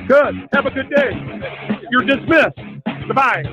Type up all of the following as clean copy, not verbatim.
Good. Have a good day. You're dismissed. Goodbye.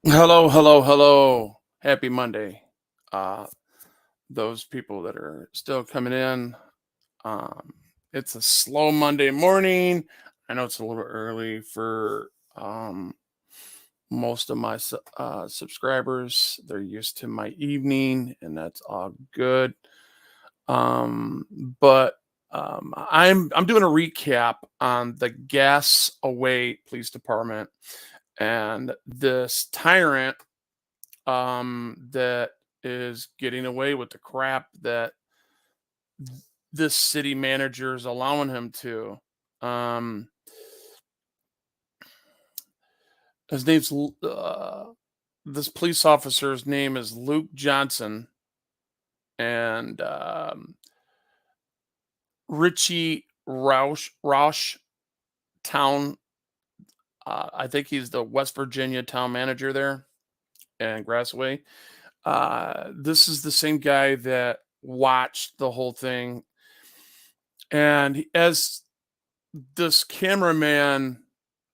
Hello, hello, hello. Happy Monday. Those people that are still coming in, it's a slow Monday morning. I know it's a little early for most of my subscribers. They're used to my evening, and that's all good. But I'm doing a recap on the Grassaway Police Department and this tyrant that is getting away with the crap that this city manager is allowing him to. His name's this police officer's name is Luke Johnson, and Richie Roush town. I think he's the West Virginia town manager there, and Grassaway. This is the same guy that watched the whole thing, and as this cameraman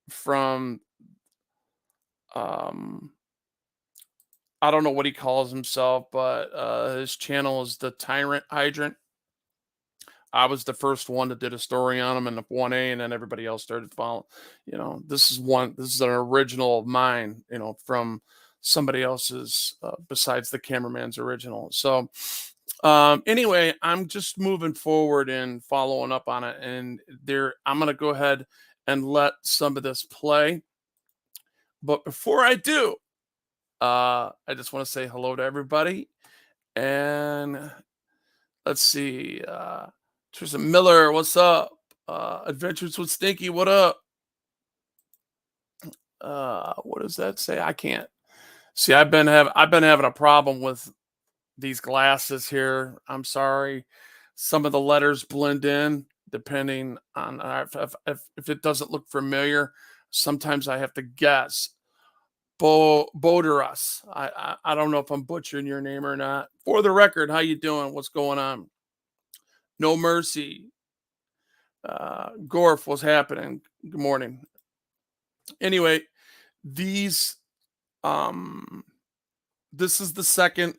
from I don't know what he calls himself, but his channel is the Tyrant Hydrant. I was the first one that did a story on him in the 1A, and then everybody else started following. This is an original of mine, from somebody else's besides the cameraman's original. So anyway, I'm just moving forward and following up on it, and I'm going to go ahead and let some of this play. But before I do, I just want to say hello to everybody. And let's see. Teresa Miller, what's up? Adventures with Stinky, what up? What does that say? I can't see. I've been having a problem with these glasses here. I'm sorry. Some of the letters blend in depending on if it doesn't look familiar. Sometimes I have to guess. Boderas. I don't know if I'm butchering your name or not. For the record, how you doing? What's going on? No Mercy. Gorf, what's happening? Good morning. Anyway, this is the second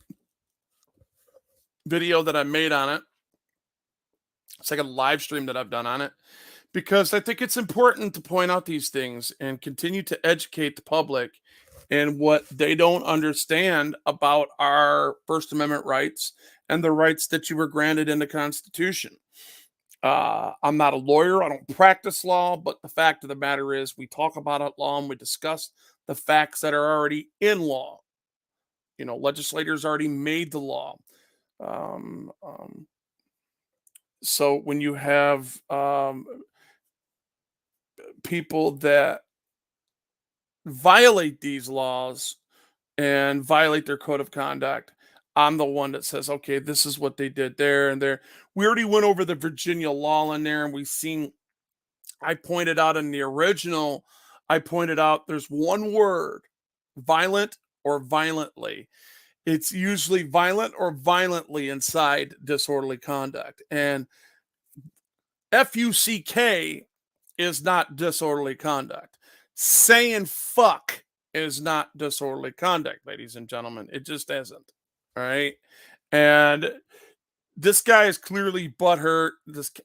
video that I made on it. Second live stream that I've done on it, because I think it's important to point out these things and continue to educate the public and what they don't understand about our First Amendment rights and the rights that you were granted in the Constitution. I'm not a lawyer. I don't practice law, but the fact of the matter is we talk about law and we discuss the facts that are already in law. Legislators already made the law. So when you have people that violate these laws and violate their code of conduct, I'm the one that says, okay, this is what they did there and there. We already went over the Virginia law in there, and I pointed out in the original, there's one word, violent or violently. It's usually violent or violently inside disorderly conduct. And FUCK is not disorderly conduct. Saying fuck is not disorderly conduct, ladies and gentlemen. It just isn't. All right. And this guy is clearly butthurt.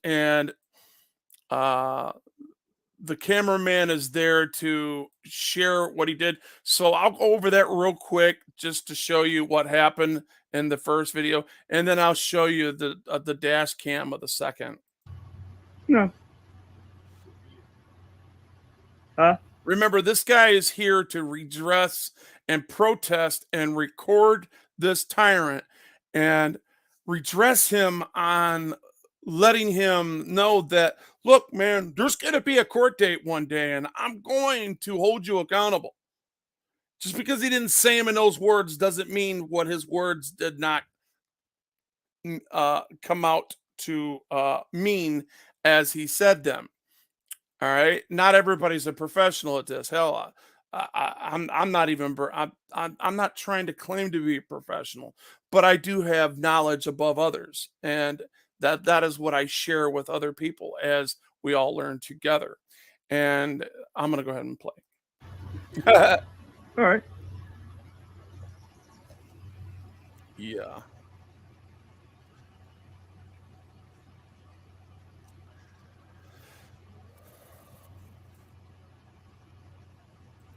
And the cameraman is there to share what he did. So I'll go over that real quick just to show you what happened in the first video. And then I'll show you the dash cam of the second. No. Huh? Remember, this guy is here to redress and protest and record this tyrant and redress him on letting him know that, look, man, there's going to be a court date one day and I'm going to hold you accountable. Just because he didn't say them in those words doesn't mean what his words did not come out to mean as he said them. All right, not everybody's a professional at this. Hell, I'm not even I'm not trying to claim to be a professional, but I do have knowledge above others, and that is what I share with other people as we all learn together. And I'm gonna go ahead and play. All right. Yeah.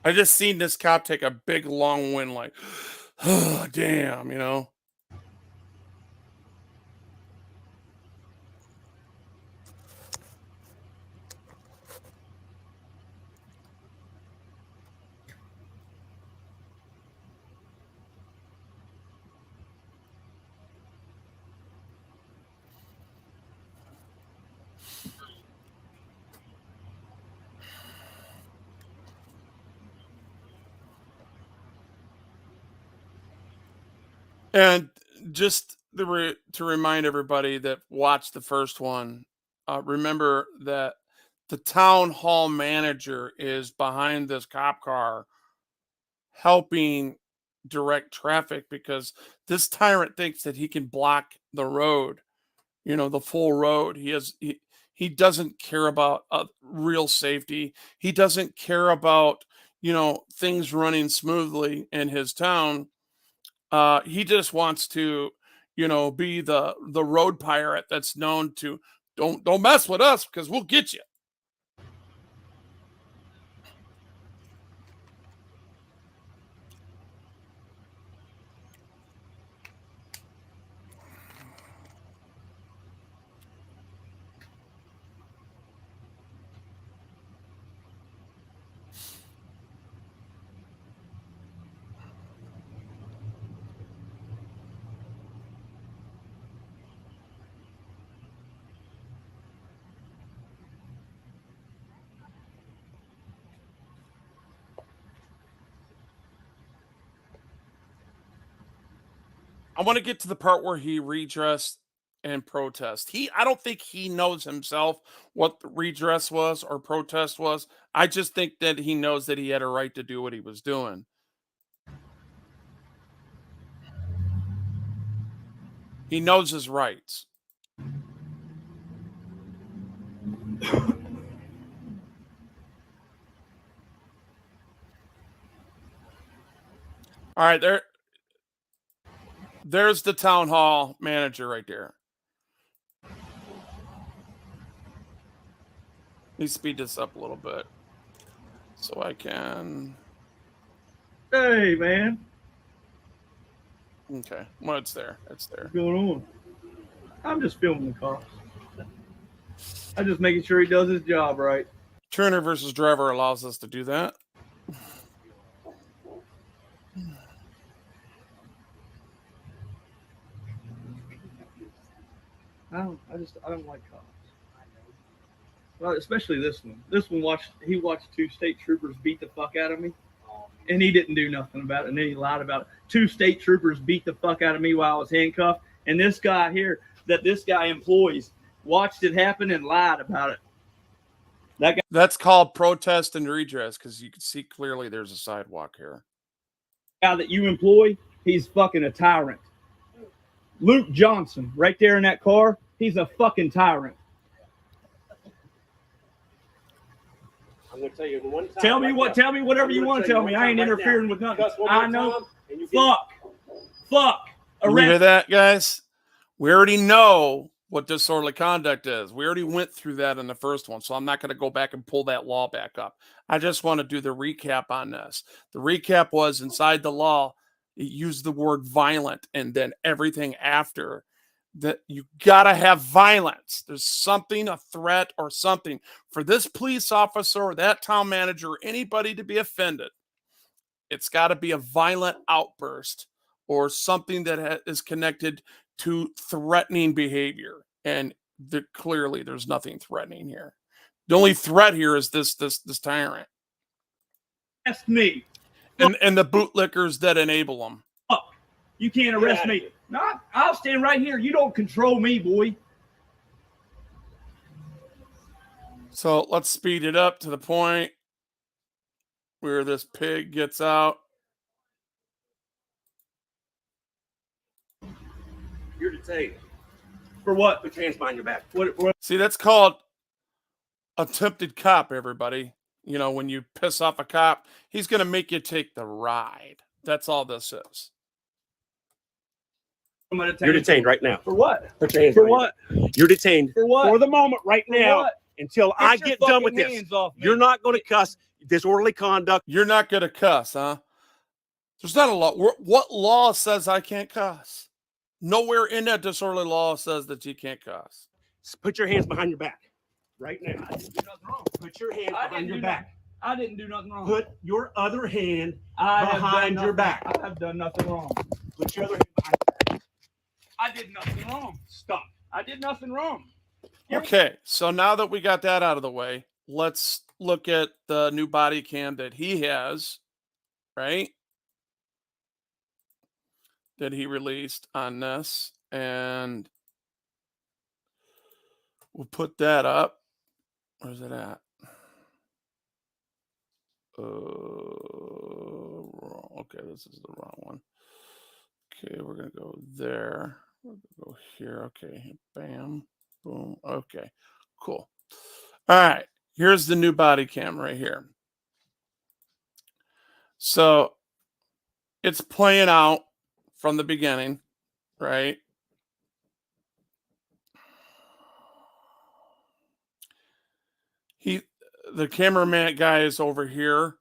I just seen this cop take a big long wind, like, oh, damn, you know. And just to remind everybody that watched the first one, remember that the town hall manager is behind this cop car helping direct traffic because this tyrant thinks that he can block the road, you know, the full road. He doesn't care about real safety. He doesn't care about, you know, things running smoothly in his town. He just wants to, you know, be the road pirate that's known to don't mess with us because we'll get you. I want to get to the part where he redressed and protest. I don't think he knows himself what the redress was or protest was. I just think that he knows that he had a right to do what he was doing. He knows his rights. All right, there's the town hall manager right there. Let me speed this up a little bit so I can. Hey, man. Okay, well, it's there. It's there. What's going on? I'm just filming the cops. I'm just making sure he does his job right. Turner versus Driver allows us to do that. I don't like cops. Well, especially this one. This one he watched two state troopers beat the fuck out of me, and he didn't do nothing about it. And then he lied about it. Two state troopers beat the fuck out of me while I was handcuffed, and this guy here that this guy employs watched it happen and lied about it. That's called protest and redress because you can see clearly there's a sidewalk here. Guy that you employ, he's fucking a tyrant. Luke Johnson, right there in that car, he's a fucking tyrant. I'm gonna tell you one time. Tell me whatever you want to tell me. I ain't interfering with nothing. I know. Fuck. You hear that, guys? We already know what disorderly conduct is. We already went through that in the first one, so I'm not going to go back and pull that law back up. I just want to do the recap on this. The recap was inside the law, it used the word violent, and then everything after that you got to have violence. There's something, a threat or something for this police officer or that town manager or anybody to be offended. It's got to be a violent outburst or something that is connected to threatening behavior. And clearly there's nothing threatening here. The only threat here is this tyrant. Arrest me. And the bootlickers that enable them. You can't arrest me. No, I'll stand right here. You don't control me, boy. So let's speed it up to the point where this pig gets out. You're detained. For what? Put your hands behind your back. What? See, that's called attempted cop, everybody. You know, when you piss off a cop, he's going to make you take the ride. That's all this is. You're detained right now. For what? Put your hands For behind what? You're detained For what? for the moment right For now what? until I get done with this. Hands off me. You're not going to cuss. Disorderly conduct. You're not going to cuss, huh? There's not a law. What law says I can't cuss? Nowhere in that disorderly law says that you can't cuss. Put your hands behind your back right now. I didn't do nothing wrong. Put your hands behind your back. I didn't do nothing wrong. Put your other hand I have behind done your nothing- back. I have done nothing wrong. Put your other hand behind your back. I did nothing wrong. Stop. I did nothing wrong. Okay, so now that we got that out of the way, let's look at the new body cam that he has, right? That he released on this. And we'll put that up. Where's it at? Okay, this is the wrong one. Okay, we're going to go there. We're going to go here. Okay, bam, boom. Okay, cool. All right, here's the new body cam right here. So it's playing out from the beginning, right? The cameraman guy is over here.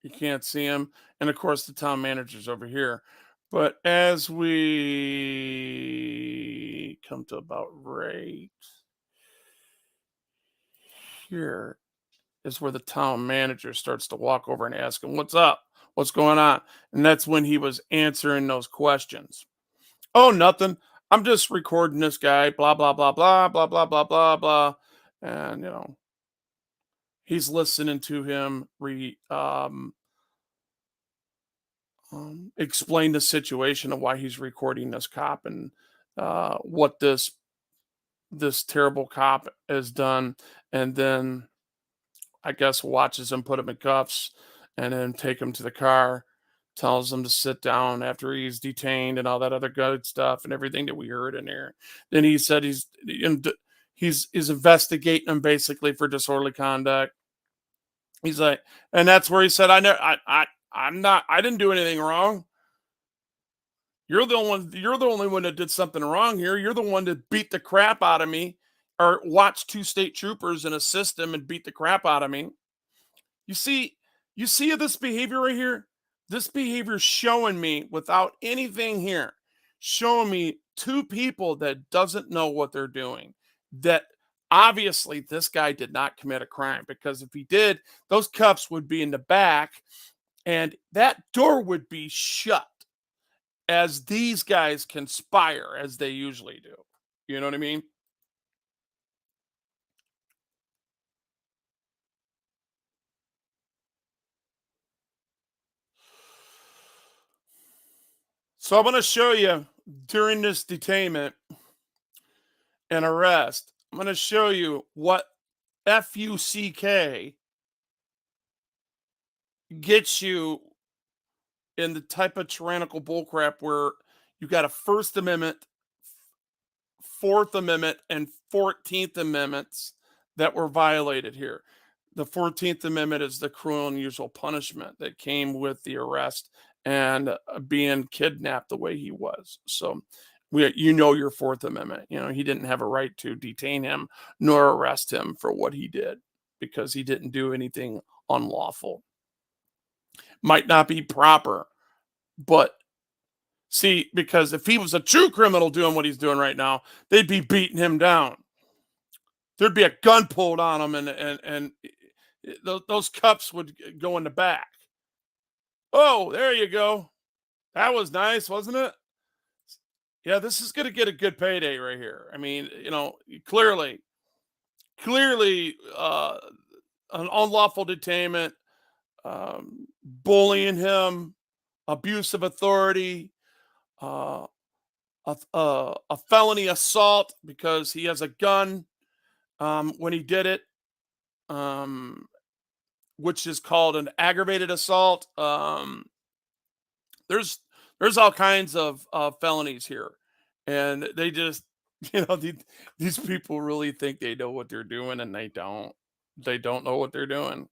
You can't see him. And of course, the town manager's over here. But as we come to about right here is where the town manager starts to walk over and ask him, what's up? What's going on? And that's when he was answering those questions. Oh, nothing. I'm just recording this guy, blah, blah, blah, blah, blah, blah, blah, blah, blah. And, you know, he's listening to him explain the situation of why he's recording this cop and what this terrible cop has done. And then I guess watches him put him in cuffs and then take him to the car, tells him to sit down after he's detained and all that other good stuff and everything that we heard in there. Then he said he's investigating him basically for disorderly conduct. He's like, and that's where he said, I didn't do anything wrong. You're the only one that did something wrong here. You're the one that beat the crap out of me or watched two state troopers and assist them and beat the crap out of me. You see this behavior right here? This behavior showing me without anything here, showing me two people that doesn't know what they're doing. That obviously this guy did not commit a crime, because if he did, those cuffs would be in the back and that door would be shut as these guys conspire as they usually do. You know what I mean? So I'm going to show you during this detainment and arrest, I'm going to show you what FUCK gets you in the type of tyrannical bullcrap where you got a First Amendment, Fourth Amendment, and 14th Amendments that were violated here. The 14th Amendment is the cruel and unusual punishment that came with the arrest and being kidnapped the way he was. So your Fourth Amendment, he didn't have a right to detain him nor arrest him for what he did because he didn't do anything unlawful. Might not be proper, but See, because if he was a true criminal doing what he's doing right now, they'd be beating him down. There'd be a gun pulled on him, and those cups would go in the back. Oh, there you go. That was nice, wasn't it? Yeah, this is going to get a good payday right here. I mean, clearly, an unlawful detainment, bullying him, abuse of authority, uh, a felony assault because he has a gun when he did it, which is called an aggravated assault. There's all kinds of felonies here, and they just these people really think they know what they're doing, and they don't. They don't know what they're doing.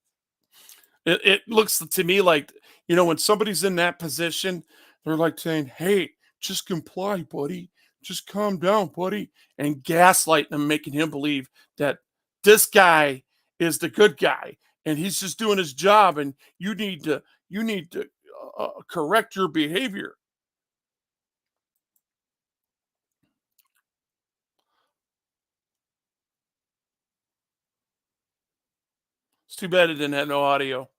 It looks to me like, when somebody's in that position, they're like saying, "Hey, just comply, buddy. Just calm down, buddy," and gaslighting him, making him believe that this guy is the good guy and he's just doing his job, and you need to correct your behavior. It's too bad it didn't have no audio.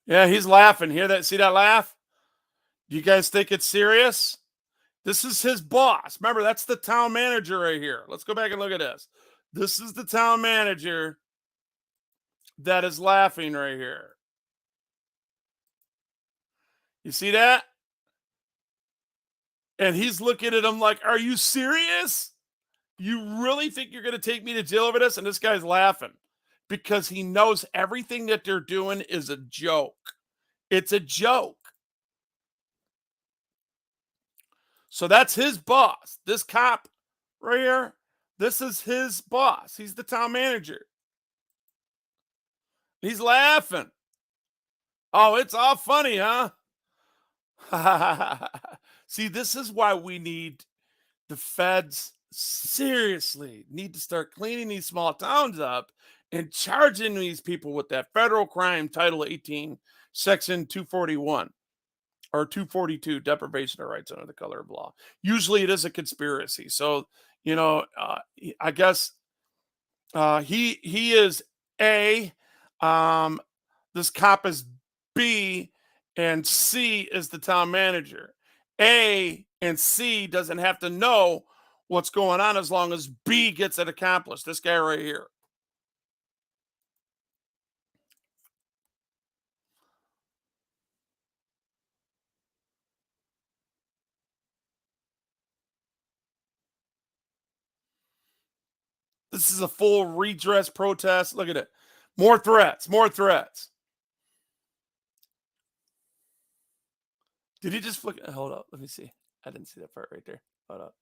Yeah, he's laughing. Hear that? See that laugh? Do you guys think it's serious? This is his boss. Remember, that's the town manager right here. Let's go back and look at this. This is the town manager that is laughing right here. You see that? And he's looking at him like, "Are you serious? You really think you're going to take me to jail over this?" And this guy's laughing because he knows everything that they're doing is a joke. It's a joke. So that's his boss. This cop right here, this is his boss. He's the town manager. He's laughing. Oh, it's all funny, huh? See, this is why we need the feds seriously need to start cleaning these small towns up and charging these people with that federal crime, Title 18, Section 241 or 242, deprivation of rights under the color of law. Usually it is a conspiracy. So, I guess he is A, this cop is B, and C is the town manager. A and C doesn't have to know what's going on as long as B gets it accomplished. This guy right here. This is a full redress protest. Look at it. More threats, more threats. Did he just flick? Hold up. Let me see. I didn't see that part right there. Hold up.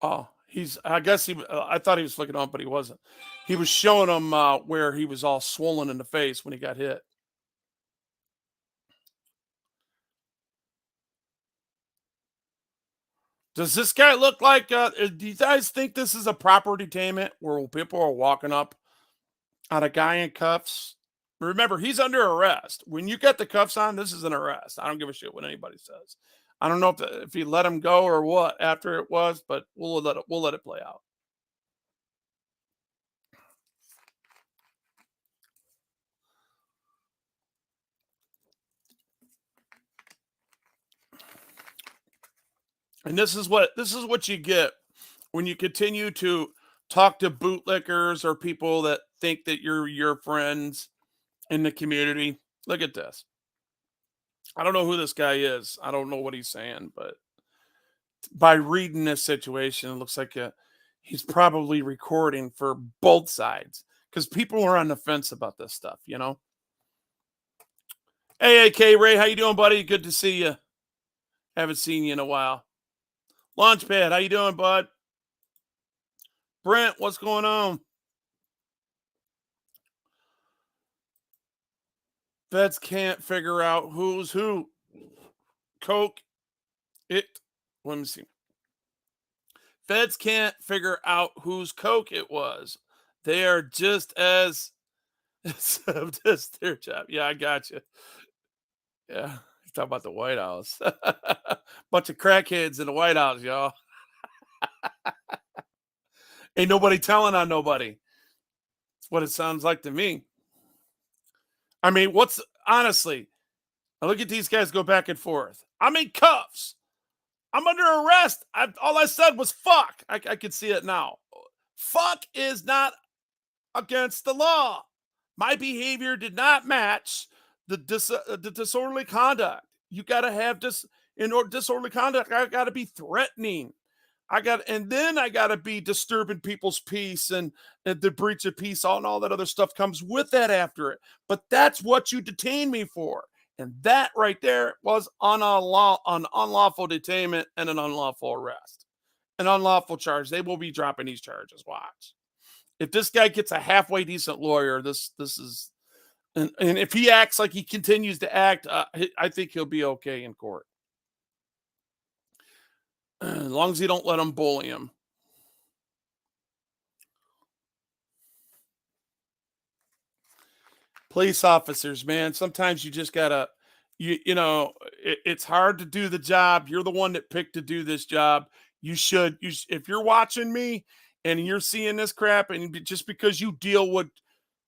Oh, I guess I thought he was flicking on, but he wasn't. He was showing him where he was all swollen in the face when he got hit. Does this guy look like, do you guys think this is a proper detainment where people are walking up on a guy in cuffs? Remember, he's under arrest. When you get the cuffs on, this is an arrest. I don't give a shit what anybody says. I don't know if he let him go or what after it was, but we'll let it play out. And this is what you get when you continue to talk to bootlickers or people that think that you're your friends in the community. Look at this. I don't know who this guy is. I don't know what he's saying, but by reading this situation, it looks like he's probably recording for both sides because people are on the fence about this stuff, Hey, AK Ray, how you doing, buddy? Good to see you. Haven't seen you in a while. Launchpad, how you doing, bud? Brent, what's going on? Feds can't figure out who's who. Coke, let me see. Feds can't figure out whose coke it was. They are just as just their job. Yeah, I got you. Yeah, you talk about the White House. Bunch of crackheads in the White House, y'all. Ain't nobody telling on nobody. That's what it sounds like to me. I mean, honestly, I look at these guys go back and forth. I'm in cuffs. I'm under arrest. All I said was fuck. I can see it now. Fuck is not against the law. My behavior did not match the disorderly conduct. You got to have disorderly conduct. I got to be threatening. And then I got to be disturbing people's peace and the breach of peace, and all that other stuff comes with that after it. But that's what you detain me for. And that right there was an unlawful detainment and an unlawful arrest, an unlawful charge. They will be dropping these charges. Watch. If this guy gets a halfway decent lawyer, this is, and if he acts like he continues to act, I think he'll be okay in court. As long as you don't let them bully him. Police officers, man, sometimes you just gotta, it's hard to do the job. You're the one that picked to do this job. If you're watching me and you're seeing this crap, and just because you deal with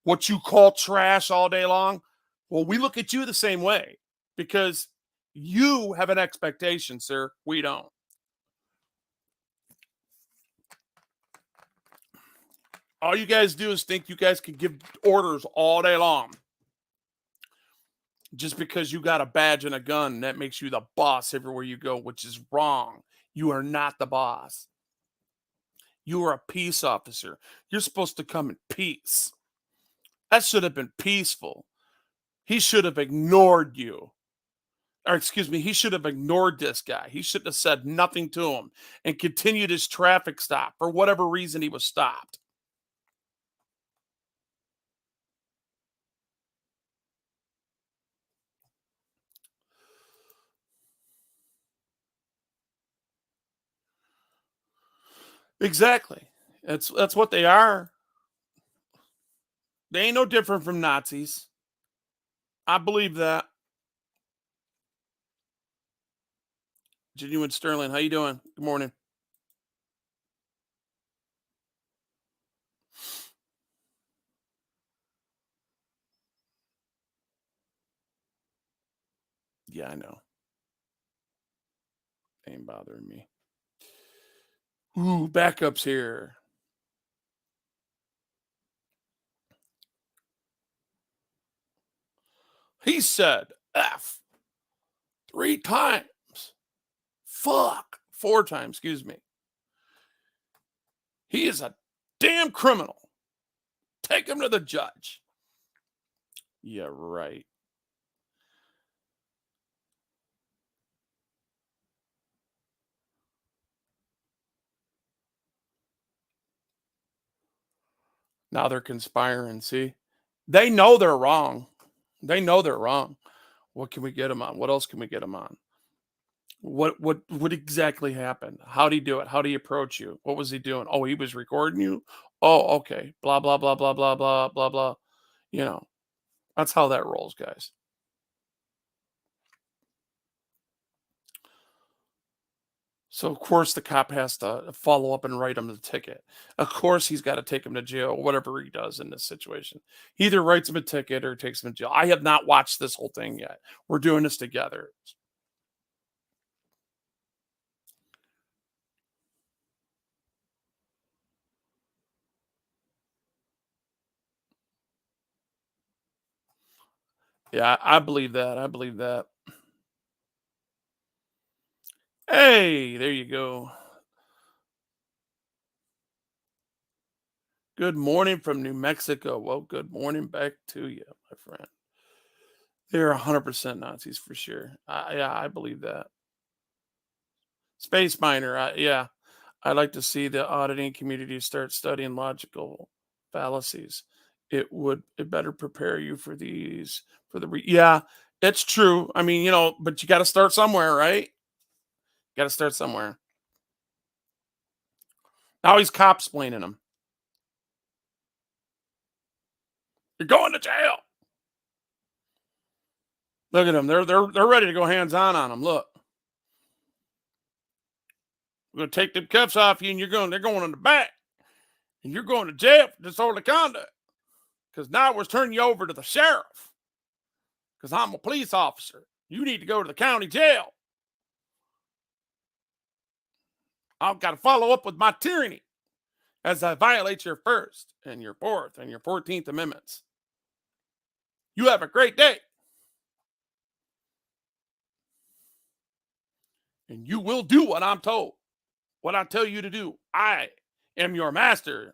what you call trash all day long, well, we look at you the same way because you have an expectation, sir. We don't. All you guys do is think you guys can give orders all day long. Just because you got a badge and a gun, that makes you the boss everywhere you go, which is wrong. You are not the boss. You are a peace officer. You're supposed to come in peace. That should have been peaceful. He should have ignored you. Or excuse me, he should have ignored this guy. He should have said nothing to him and continued his traffic stop for whatever reason he was stopped. Exactly. That's what they are. They ain't no different from Nazis. I believe that. Genuine Sterling, how you doing? Good morning. Yeah, I know. Ain't bothering me. Ooh, backups here. He said F 3 times. Fuck 4 times, excuse me. He is a damn criminal. Take him to the judge. Yeah, right. Now they're conspiring, see? They know they're wrong. They know they're wrong. What can we get them on? What else can we get them on? What exactly happened? How did he do it? How did he approach you? What was he doing? Oh, he was recording you? Oh, okay. Blah, blah, blah, blah, blah, blah, blah, blah. That's how that rolls, guys. So, of course, the cop has to follow up and write him the ticket. Of course, he's got to take him to jail, whatever he does in this situation. He either writes him a ticket or takes him to jail. I have not watched this whole thing yet. We're doing this together. Yeah, I believe that. I believe that. Hey, there you go. Good morning from New Mexico. Well, good morning back to you, my friend. They're 100% Nazis for sure. Yeah, I believe that. Space Miner, yeah. I'd like to see the auditing community start studying logical fallacies. It better prepare you for these, yeah, it's true. I mean, but you got to start somewhere, right? Got to start somewhere. Now he's cop-splaining them. You're going to jail. Look at them. They're ready to go hands-on on him. Look. We're going to take them cuffs off you, and they're going in the back. And you're going to jail for disorderly conduct. Because now we're turning you over to the sheriff. Because I'm a police officer. You need to go to the county jail. I've got to follow up with my tyranny as I violate your First and your Fourth and your 14th Amendments. You have a great day. And you will do what I'm told. What I tell you to do. I am your master.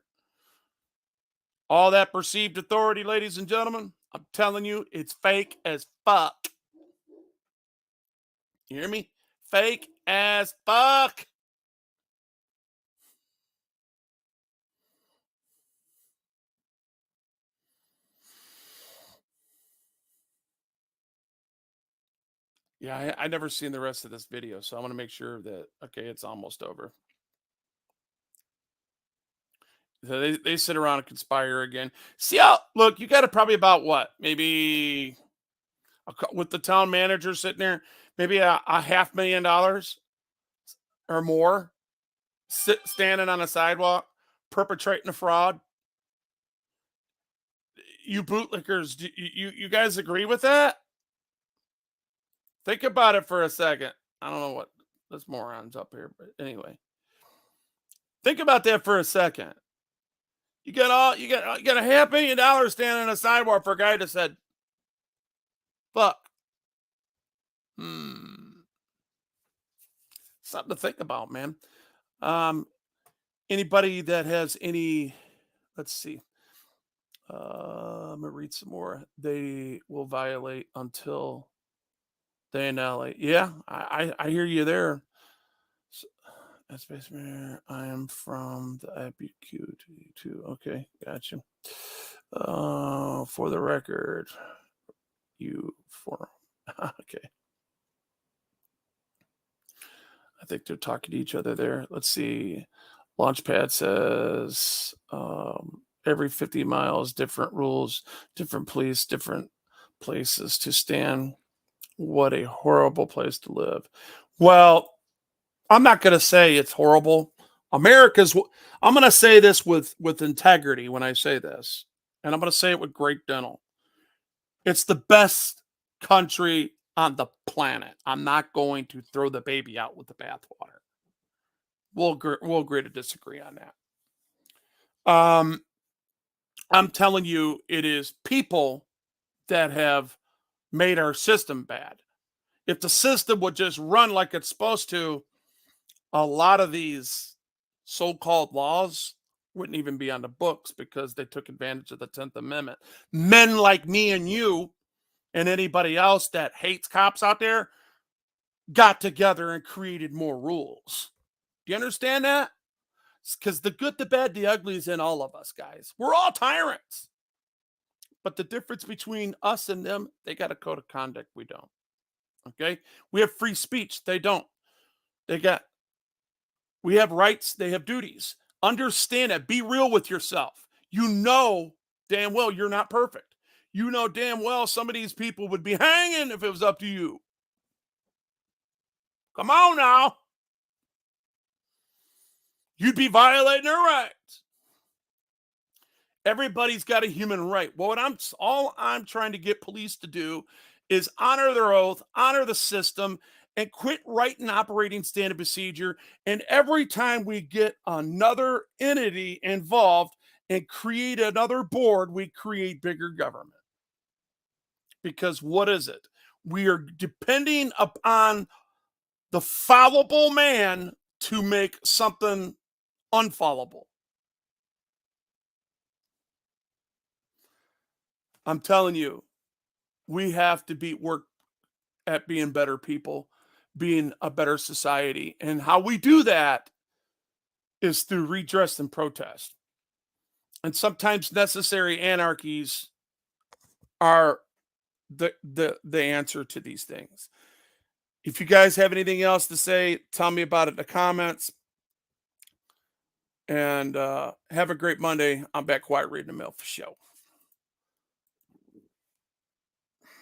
All that perceived authority, ladies and gentlemen, I'm telling you, it's fake as fuck. You hear me? Fake as fuck. Yeah, I never seen the rest of this video, so I want to make sure that, okay, it's almost over. So they sit around and conspire again. See how, look, you got it probably about what? Maybe with the town manager sitting there, maybe a $500,000 or more standing on a sidewalk, perpetrating a fraud. You bootlickers, you guys agree with that? Think about it for a second. I don't know what this moron's up here, but anyway. Think about that for a second. You got a $500,000 standing on a sidewalk for a guy that said, fuck. Something to think about, man. Anybody that has any, let's see. I'm gonna read some more. They will violate until they annihilate. Yeah, I hear you there. That's Space Mayor. I am from the IPQ too. Okay, gotcha. For the record, you for okay. I think they're talking to each other there. Let's see. Launchpad says every 50 miles, different rules, different police, different places to stand. What a horrible place to live. Well, I'm not going to say it's horrible. I'm going to say this with integrity when I say this, and I'm going to say it with great dental. It's the best country on the planet. I'm not going to throw the baby out with the bathwater. We'll agree to disagree on that. I'm telling you, it is people that have made our system bad. If the system would just run like it's supposed to, a lot of these so-called laws wouldn't even be on the books because they took advantage of the 10th Amendment. Men like me and you and anybody else that hates cops out there got together and created more rules. Do you understand that? Because the good, the bad, the ugly is in all of us, guys. We're all tyrants. But the difference between us and them, they got a code of conduct. We don't. Okay? We have free speech. They don't. We have rights. They have duties. Understand it. Be real with yourself. You know damn well you're not perfect. You know damn well some of these people would be hanging if it was up to you. Come on now. You'd be violating their rights. Everybody's got a human right. Well, all I'm trying to get police to do is honor their oath, honor the system, and quit writing operating standard procedure. And every time we get another entity involved and create another board, we create bigger government. Because what is it? We are depending upon the fallible man to make something unfallible. I'm telling you, we have to work at being better people, being a better society. And how we do that is through redress and protest. And sometimes necessary anarchies are the answer to these things. If you guys have anything else to say, tell me about it in the comments. And have a great Monday. I'm back quiet reading the mail for show.